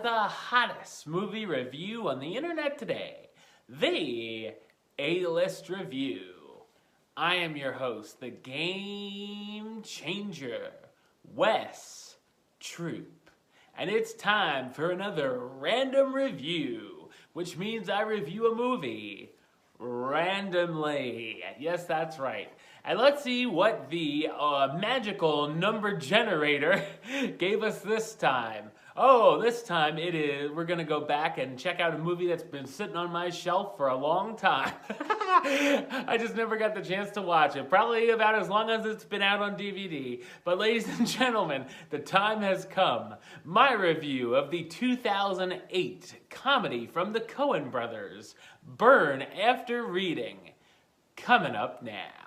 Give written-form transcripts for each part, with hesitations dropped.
the hottest movie review on the internet today, the A-List Review. I am your host, the Game Changer, Wes Troop. And it's time for another random review, which means I review a movie randomly. Yes, that's right. And let's see what the magical number generator gave us this time. Oh, this time we're gonna go back and check out a movie that's been sitting on my shelf for a long time. I just never got the chance to watch it. Probably about as long as it's been out on DVD. But ladies and gentlemen, the time has come. My review of the 2008 comedy from the Coen brothers, Burn After Reading, coming up now.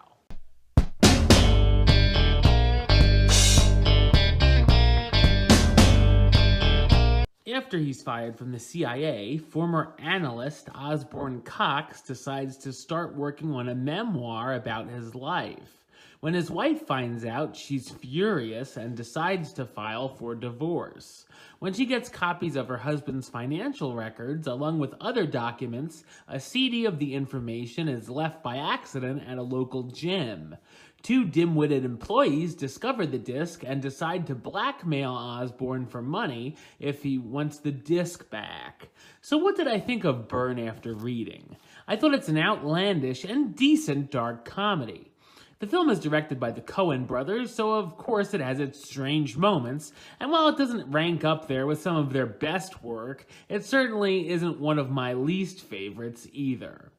After he's fired from the CIA, former analyst Osborne Cox decides to start working on a memoir about his life. When his wife finds out, she's furious and decides to file for divorce. When she gets copies of her husband's financial records, along with other documents, a CD of the information is left by accident at a local gym. Two dim-witted employees discover the disc and decide to blackmail Osborne for money if he wants the disc back. So what did I think of Burn After Reading? I thought it's an outlandish and decent dark comedy. The film is directed by the Coen brothers, so of course it has its strange moments, and while it doesn't rank up there with some of their best work, it certainly isn't one of my least favorites either.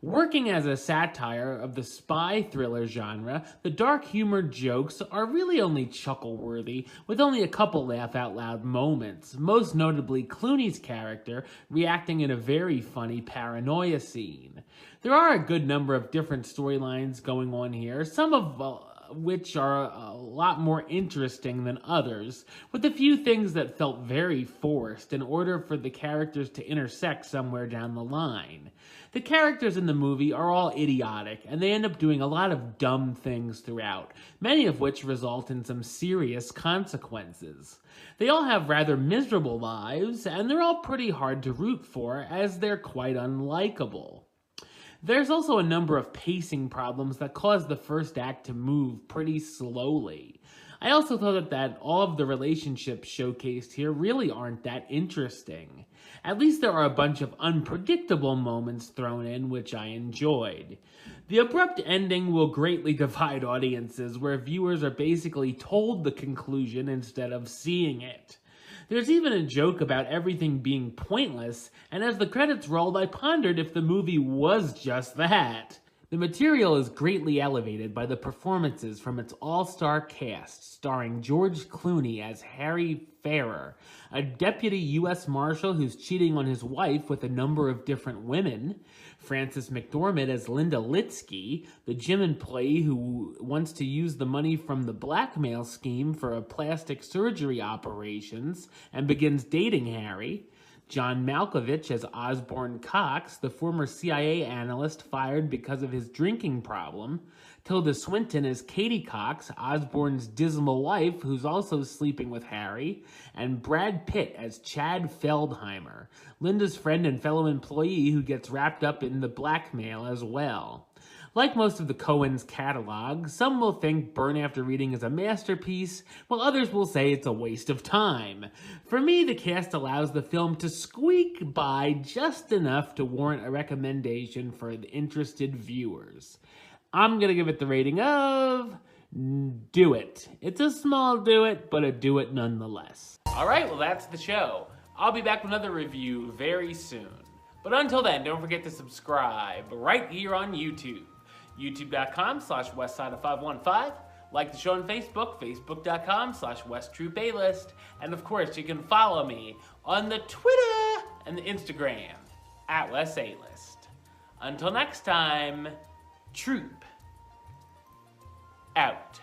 Working as a satire of the spy thriller genre, the dark humor jokes are really only chuckle-worthy, with only a couple laugh-out-loud moments, most notably Clooney's character reacting in a very funny paranoia scene. There are a good number of different storylines going on here, some of which are a lot more interesting than others, with a few things that felt very forced in order for the characters to intersect somewhere down the line. The characters in the movie are all idiotic, and they end up doing a lot of dumb things throughout, many of which result in some serious consequences. They all have rather miserable lives, and they're all pretty hard to root for, as they're quite unlikable. There's also a number of pacing problems that cause the first act to move pretty slowly. I also thought that all of the relationships showcased here really aren't that interesting. At least there are a bunch of unpredictable moments thrown in, which I enjoyed. The abrupt ending will greatly divide audiences, where viewers are basically told the conclusion instead of seeing it. There's even a joke about everything being pointless, and as the credits rolled, I pondered if the movie was just that. The material is greatly elevated by the performances from its all-star cast, starring George Clooney as Harry Farrer, a deputy U.S. Marshal who's cheating on his wife with a number of different women, Frances McDormand as Linda Litsky, the gym employee who wants to use the money from the blackmail scheme for a plastic surgery operations and begins dating Harry, John Malkovich as Osborne Cox, the former CIA analyst fired because of his drinking problem, Tilda Swinton as Katie Cox, Osborne's dismal wife who's also sleeping with Harry, and Brad Pitt as Chad Feldheimer, Linda's friend and fellow employee who gets wrapped up in the blackmail as well. Like most of the Coens' catalog, some will think Burn After Reading is a masterpiece, while others will say it's a waste of time. For me, the cast allows the film to squeak by just enough to warrant a recommendation for the interested viewers. I'm gonna give it the rating of do it. It's a small do it, but a do it nonetheless. Alright, well that's the show. I'll be back with another review very soon. But until then, don't forget to subscribe right here on YouTube. youtube.com/westside515. Like the show on Facebook, facebook.com/WesTroopAlist. And of course, you can follow me on the Twitter and the Instagram @WesAlist. Until next time, Troop out.